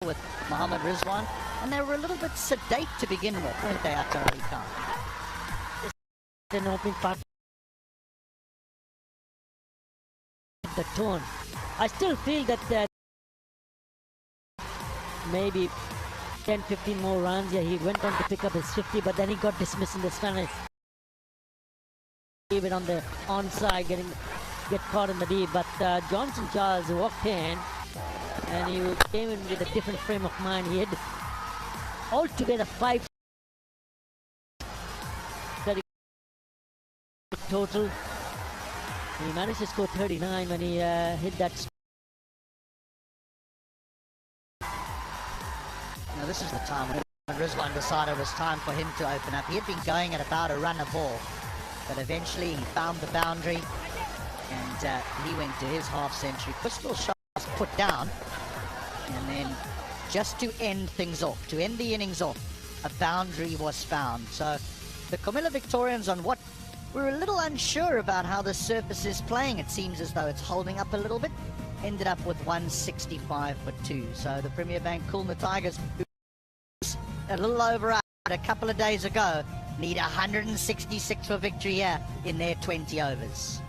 with Mohammed Rizwan, and they were a little bit sedate to begin with, weren't they, Akar Ali Khan? An opening part, the tone. I still feel that maybe 10-15 more runs. Yeah, he went on to pick up his 50, but then he got dismissed in the Spanish. Even on the onside, get caught in the deep. But Johnson Charles walked in, and he came in with a different frame of mind. He had altogether 5 total. He managed to score 39 when he hit that. Now this is the time when Rizwan decided it was time for him to open up. He had been going at about a run a ball, but eventually he found the boundary, and he went to his half century. Pistol shot was put down, and then just to end things off, to end the innings off, a boundary was found. So the Comilla Victorians, on what we're a little unsure about how the surface is playing, it seems as though it's holding up a little bit, ended up with 165 for 2. So the Premier Bank Kulna Tigers, a little over a couple of days ago, need 166 for victory here in their 20 overs.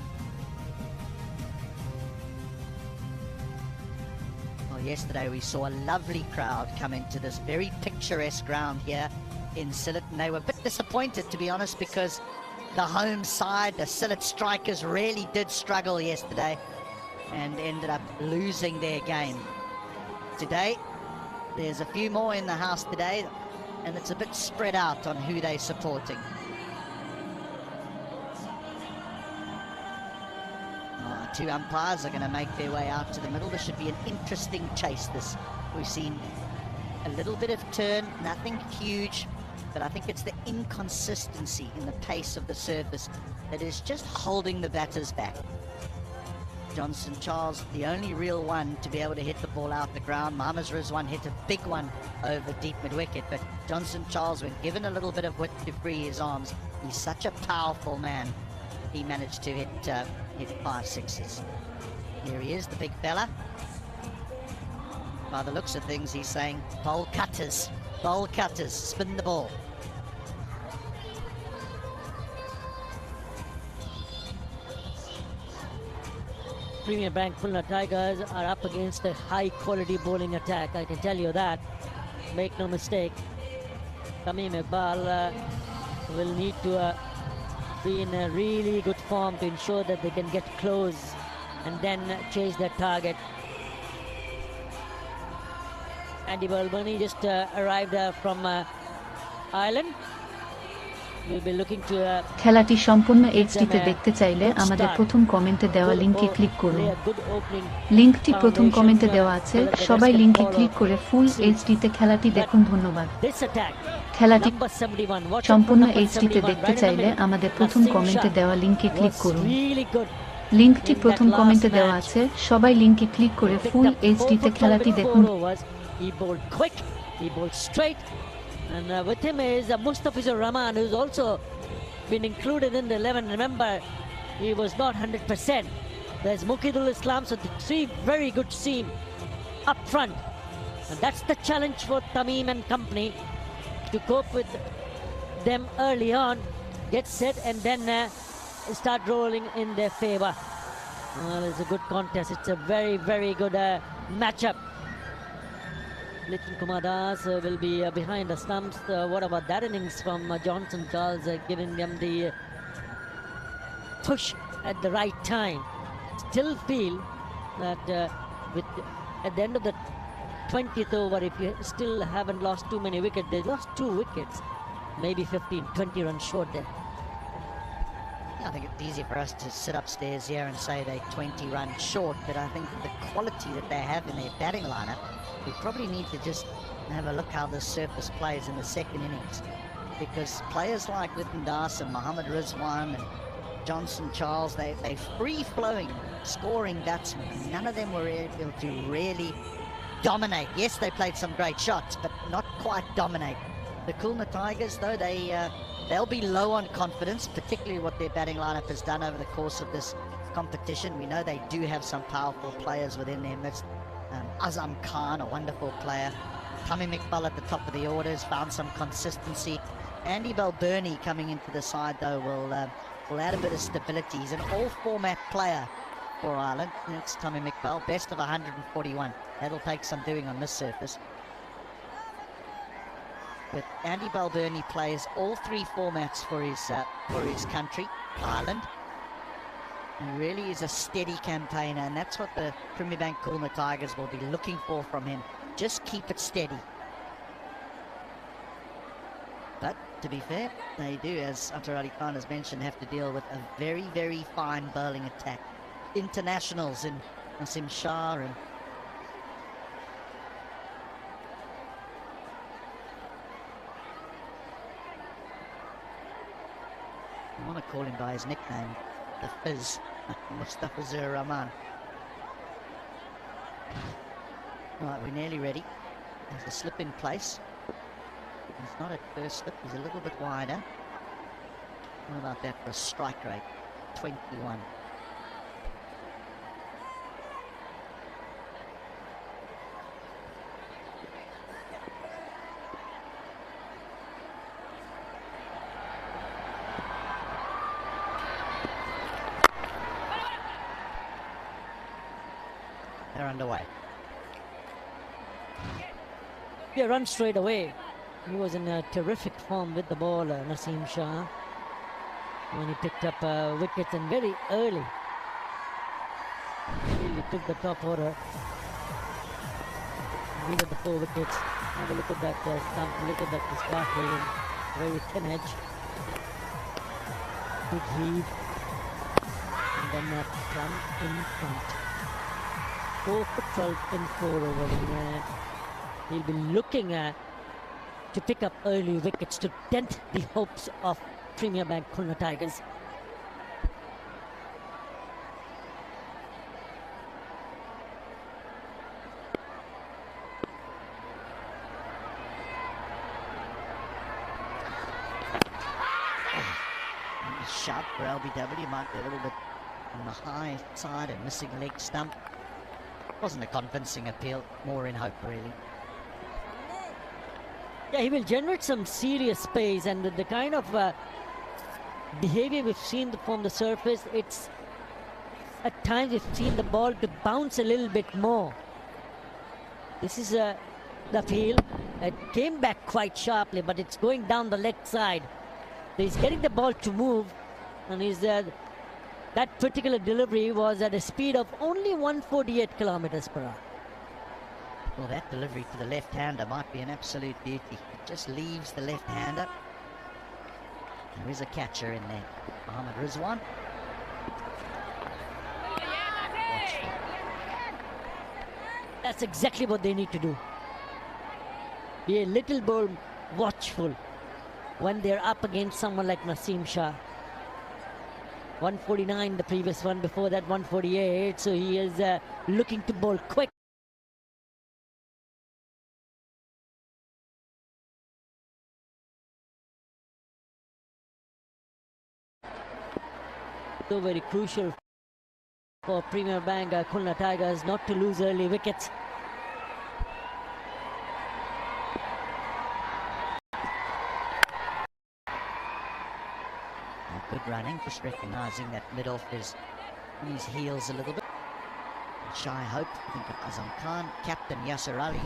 Well, yesterday we saw a lovely crowd come into this very picturesque ground here in Sylhet, and they were a bit disappointed, to be honest, because the home side, the Sylhet Strikers, really did struggle yesterday and ended up losing their game. Today, there's a few more in the house today, and it's a bit spread out on who they're supporting. Two umpires are going to make their way out to the middle. This should be an interesting chase. We've seen a little bit of turn, nothing huge, but I think it's the inconsistency in the pace of the surface that is just holding the batters back. Johnson Charles, the only real one to be able to hit the ball out the ground. Mohammed Rizwan hit a big one over deep mid-wicket, but Johnson Charles, when given a little bit of width to free his arms, he's such a powerful man. He managed to hit 5 sixes. Here he is, the big fella. By the looks of things, he's saying, bowl cutters, spin the ball. Premier Bank Kulna Tigers are up against a high quality bowling attack, I can tell you that. Make no mistake, Tamim Iqbal will need to be in a really good form to ensure that they can get close and then chase their target. Andy Balbani just arrived from Ireland. We'll be looking to খেলাটি সম্পূর্ণ এইচডিতে দেখতে চাইলে আমাদের প্রথম কমেন্টে দেওয়া লিংকে click করুন। লিংকটি প্রথম কমেন্টে দেওয়া আছে, সবাই লিংকে ক্লিক করে ফুল এইচডিতে খেলাটি দেখুন। ধন্যবাদ। খেলাটি সম্পূর্ণ এইচডিতে দেখতে চাইলে আমাদের প্রথম কমেন্টে দেওয়া লিংকে ক্লিক করুন। লিংকটি প্রথম কমেন্টে দেওয়া আছে, সবাই লিংকে ক্লিক করে ফুল এইচডিতে খেলাটি দেখুন। He bowled quick, he bowled straight, and with him is Mustafizur Rahman, who's also been included in the 11. Remember, he was not 100%. There's Muqidul Islam, so the 3 very good seam up front, and that's the challenge for Tamim and company, to cope with them early on, get set, and then start rolling in their favor. It's a good contest. It's a very, very good matchup. Litton Kumar Das will be behind the stumps. What about that innings from Johnson Charles, giving them the push at the right time? Still feel that at the end of the 20th over, if you still haven't lost too many wickets, they lost 2 wickets, maybe 15-20 runs short there. I think it's easy for us to sit upstairs here and say they're 20 runs short, but I think the quality that they have in their batting lineup, we probably need to just have a look how the surface plays in the second innings, because players like Litton Das and Mohammed Rizwan and Johnson Charles, they're free-flowing, scoring batsmen, and none of them were able to really dominate. Yes, they played some great shots, but not quite dominate. The Kulna Tigers, though, they'll be low on confidence, particularly what their batting lineup has done over the course of this competition. We know they do have some powerful players within their midst. Azam Khan, a wonderful player. Turnip at the top of the orders, found some consistency. Andy Balbirnie coming into the side though will add a bit of stability. He's an all-format player for Ireland. It's Tommy McBell, best of 141. That'll take some doing on this surface. But Andy Balbirnie plays all three formats for his country, Ireland. He really is a steady campaigner, and that's what the Premier Bank Kulna Tigers will be looking for from him. Just keep it steady. But to be fair, they do, as Atar Ali Khan has mentioned, have to deal with a very, very fine bowling attack. Internationals in Nasim Shah and I want to call him by his nickname, the Fizz, Mustafa Zur Rahman. Right, we're nearly ready. There's a slip in place. He's not at first slip, he's a little bit wider. What about that for a strike rate? 21. They're underway. Yeah, run straight away. He was in a terrific form with the ball, Nasim Shah, when he picked up wickets, and very early. He took the top order. Needed the 4 wickets. Have a look at that stump, look at that sparkle, very thin edge. Big heave. And then that plum in front. 4 for 12 in 4 over. And he'll be looking to pick up early wickets to dent the hopes of Premier Bank Kulna Tigers. Sharp for LBW, might be a little bit on the high side and missing leg stump. Wasn't a convincing appeal, more in hope really. Yeah, he will generate some serious space, and the kind of behavior we've seen from the surface, it's at times we've seen the ball to bounce a little bit more. This is the field. It came back quite sharply, but it's going down the leg side. So he's getting the ball to move, and that particular delivery was at a speed of only 148 kilometers per hour. Well, that delivery to the left-hander might be an absolute beauty. It just leaves the left-hander. There is a catcher in there. Mohammad Rizwan. That's exactly what they need to do. Be a little more watchful when they're up against someone like Nasim Shah. 149 the previous one, before that 148, so he is looking to bowl quick. So very crucial for Premier Bank Kulna Tigers not to lose early wickets. Good running, just recognising that mid-off is on his heels a little bit. Shy hope, think of Azam Khan, Captain Yasser Ali.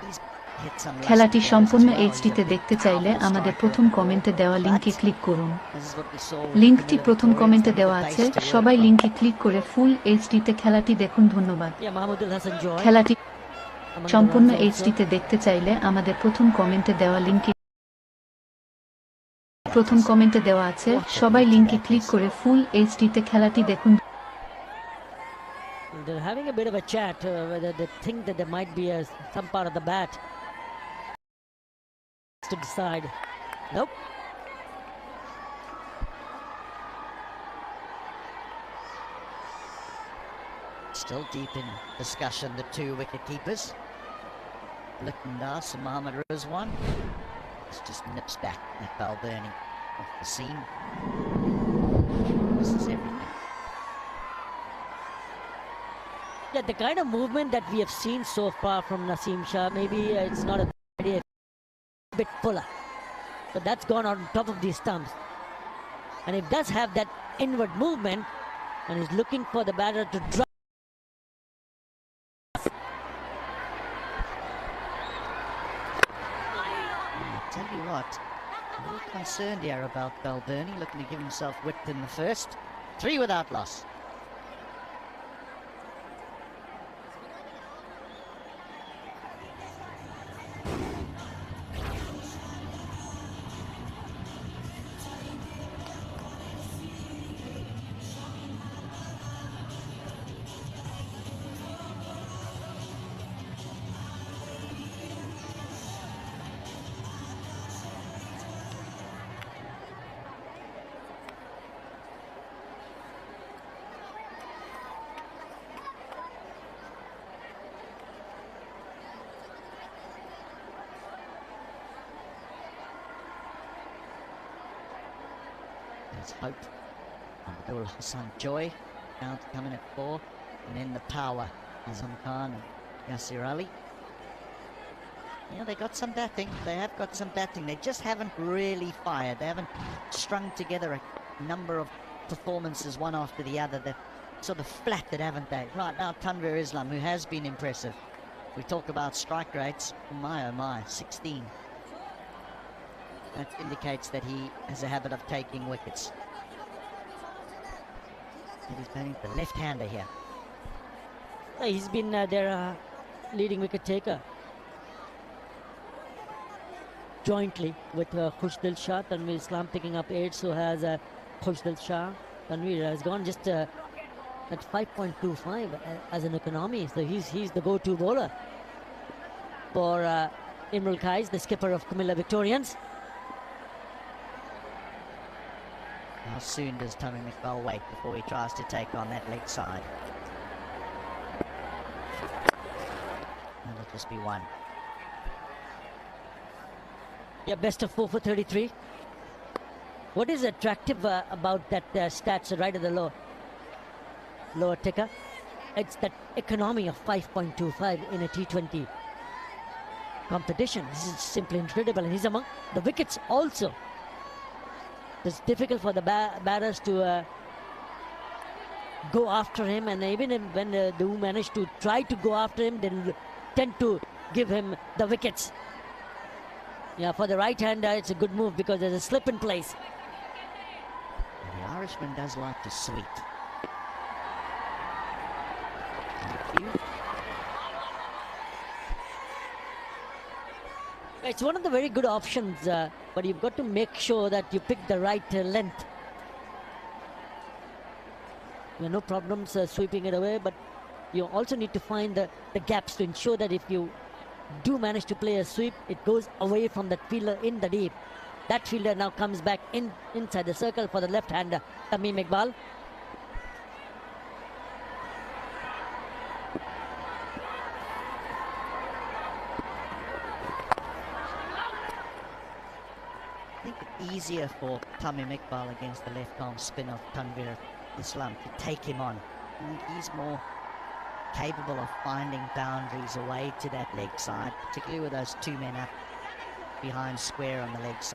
He's hit some খেলাটি সম্পূর্ণ এইচডিতে দেখতে চাইলে আমাদের প্রথম কমেন্টে দেওয়া লিংকে click করুন। লিংকটি প্রথম কমেন্টে দেওয়া আছে, সবাই লিংকে ক্লিক করে ফুল এইচডিতে খেলাটি দেখুন। ধন্যবাদ। খেলাটি সম্পূর্ণ এইচডিতে দেখতে চাইলে আমাদের প্রথম কমেন্টে দেওয়া লিংকে আছে, সবাই লিংকে ক্লিক করে ফুল এইচডিতে খেলাটি দেখুন। They're having a bit of a chat whether they think that there might be some part of the bat to decide. Nope. Still deep in discussion, the 2 wicket keepers. Littendas and Mohammad Rizwan. This just nips back at Balbirnie off the scene. This is everything. Yeah, the kind of movement that we have seen so far from Naseem Shah, maybe it's not a good idea, a bit fuller. But that's gone on top of these stumps. And if does have that inward movement and is looking for the batter to drop. I tell you what, a little concerned here about Balbirnie, looking to give himself whipped in the first. 3 without loss. There's hope. Abdul Hassan Joy now to come in at 4, and then the power, Azam Khan and Yasir Ali. Yeah, they got some batting. They have got some batting. They just haven't really fired. They haven't strung together a number of performances one after the other. They're sort of flattered, haven't they? Right now, Tanvir Islam, who has been impressive. We talk about strike rates. My, oh my, 16. That indicates that he has a habit of taking wickets. And he's batting the left-hander here. He's been their leading wicket taker. Jointly with Khushdil Shah. Tanvir Islam picking up 8, so has Khushdil Shah. Tanvir has gone just at 5.25 as an economy. So he's the go-to bowler for Imrul Kais, the skipper of Camilla Victorians. How soon does Turnip Iqbal wait before he tries to take on that leg side? That'll just be 1. Yeah, best of 4 for 33. What is attractive about that stats right at the lower ticker? It's that economy of 5.25 in a T20 competition. This is simply incredible, and he's among the wickets also. It's difficult for the batters to go after him, and even when they do manage to try to go after him, they tend to give him the wickets. Yeah, for the right-hander, it's a good move because there's a slip in place. And the Irishman does like to sweep. It's one of the very good options, but you've got to make sure that you pick the right length. There are no problems sweeping it away, but you also need to find the gaps to ensure that if you do manage to play a sweep, it goes away from that fielder in the deep. That fielder now comes back inside the circle for the left-hander, Tamim Iqbal. I think it's easier for Tamim Iqbal against the left-arm spin of Tanvir Islam to take him on. I think he's more capable of finding boundaries away to that leg side, particularly with those 2 men up behind square on the leg side.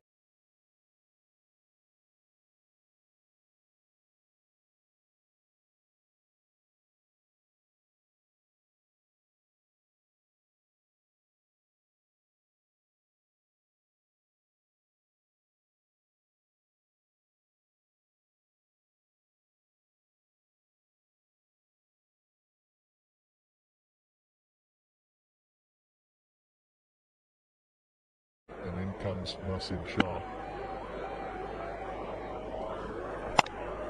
And in comes Naseem Shah.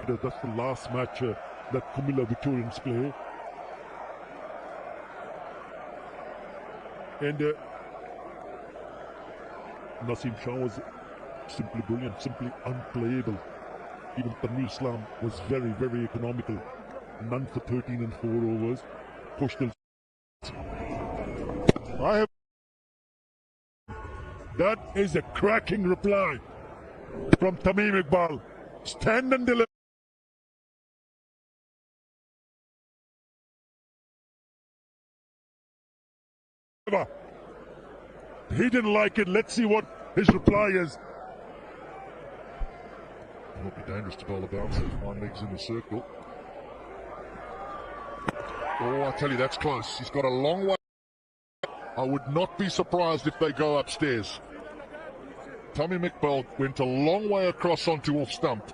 That's the last match that Camilla Victorians play. And Naseem Shah was simply brilliant, simply unplayable. Even Tanvir Islam was very, very economical. None for 13 and 4 overs. Khushdil. That is a cracking reply from Tamim Iqbal. Stand and deliver. He didn't like it. Let's see what his reply is. It would be dangerous to bowl a bouncer. One leg's in the circle. Oh, I tell you, that's close. He's got a long way. I would not be surprised if they go upstairs. Tommy McBell went a long way across onto off stump.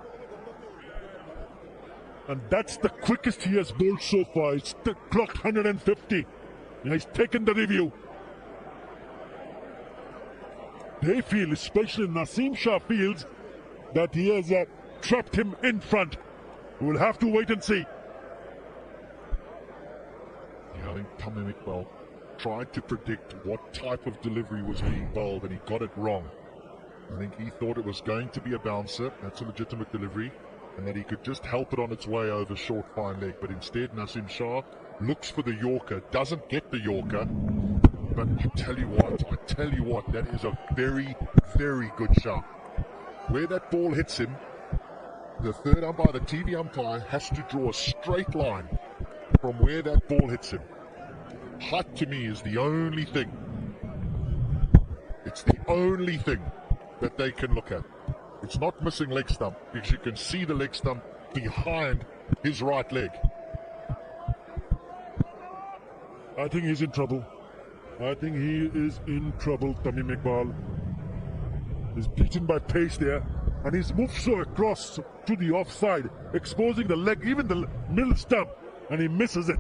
And that's the quickest he has bowled so far. It's clocked 150. And he's taken the review. They feel, especially Naseem Shah feels, that he has trapped him in front. We'll have to wait and see. Yeah, I think Tommy McBell tried to predict what type of delivery was being bowled, and he got it wrong. I think he thought it was going to be a bouncer. That's a legitimate delivery. And that he could just help it on its way over short fine leg. But instead, Naseem Shah looks for the Yorker, doesn't get the Yorker. But I tell you what, that is a very, very good shot. Where that ball hits him, the third umpire, the TV umpire, has to draw a straight line from where that ball hits him. Height to me is the only thing. It's the only thing that they can look at. It's not missing leg stump, because you can see the leg stump behind his right leg. I think he's in trouble. I think he is in trouble, Tamim Iqbal. He's beaten by pace there, and he's moved so across to the offside, exposing the leg, even the middle stump, and he misses it.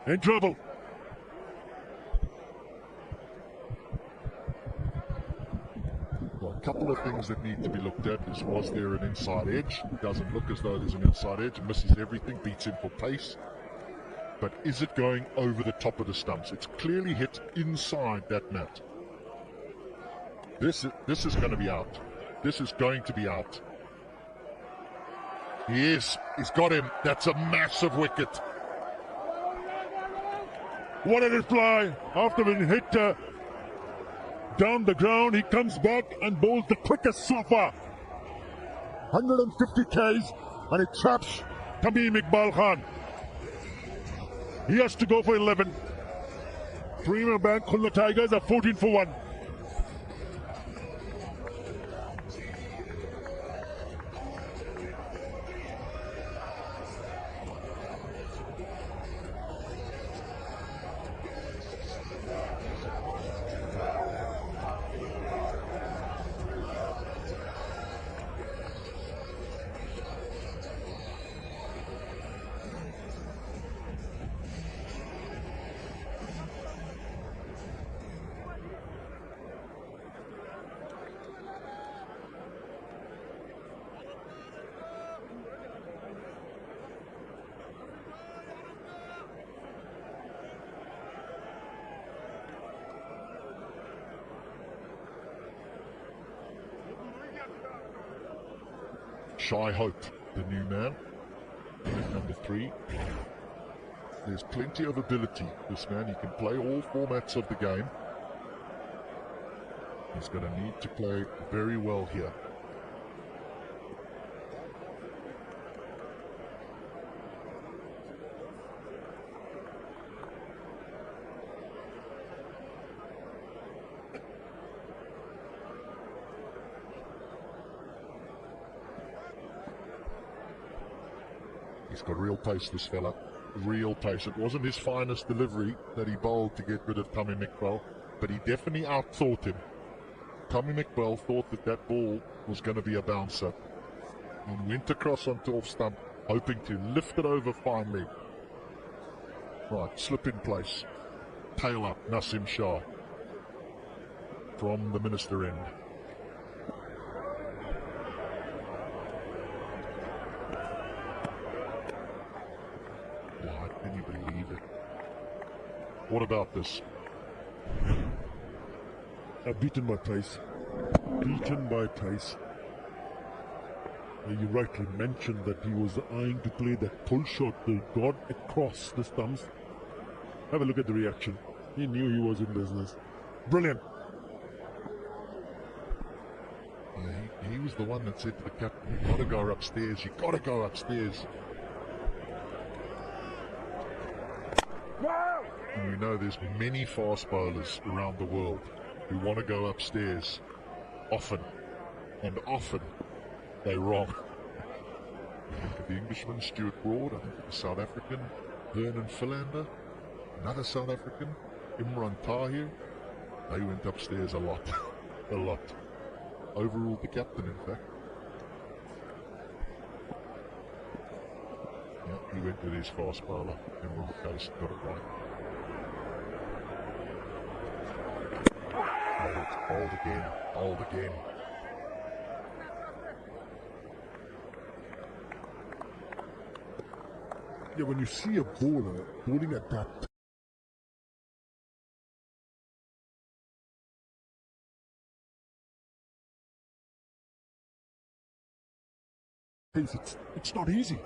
In trouble. Well, a couple of things that need to be looked at is, was there an inside edge? It doesn't look as though there's an inside edge. It misses everything, beats him for pace. But is it going over the top of the stumps? It's clearly hit inside that mat. This is going to be out. This is going to be out. Yes, he's got him. That's a massive wicket. What did it fly? After being hit down the ground, he comes back and bowls the quickest so far. 150 Ks, and it traps Tamim Iqbal Khan. He has to go for 11. Premier Bank Khulna Tigers are 14 for 1. Shy Hope, the new man, number 3. There's plenty of ability. This man, he can play all formats of the game. He's going to need to play very well here. He's got real pace, this fella. Real pace. It wasn't his finest delivery that he bowled to get rid of Tommy McBell, but he definitely outthought him. Tommy McBell thought that that ball was going to be a bouncer and went across onto off stump, hoping to lift it over fine leg. Right, slip in place. Tail up, Naseem Shah from the Minister end. Can you believe it? What about this? Beaten by pace. Beaten by pace. You rightly mentioned that he was eyeing to play that pull shot that got across the stumps. Have a look at the reaction. He knew he was in business. Brilliant. He was the one that said to the captain, "You've got to go upstairs. You've got to go upstairs." And we know there's many fast bowlers around the world who want to go upstairs often, and often they're wrong. I think of the Englishman Stuart Broad, I think of the South African Vernon Philander, another South African, Imran Tahir. They went upstairs a lot, a lot. Overruled the captain, in fact. Yeah, he went with his fast bowler, Imran Tahir, got it right. Hold again, hold again. Yeah, when you see a bowler bowling at that pace, it's not easy.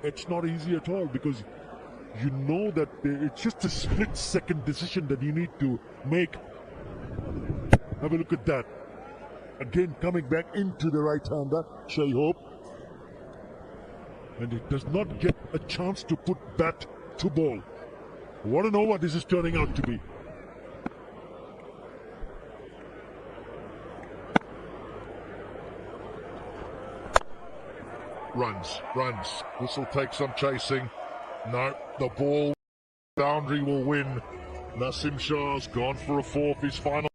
It's not easy at all, because you know that it's just a split-second decision that you need to make. Have a look at that. Again, coming back into the right-hander, Shai Hope. And it does not get a chance to put bat to ball. What an over this is turning out to be. Runs. This will take some chasing. No, the ball boundary will win. Nasim Shah's gone for a fourth, his final.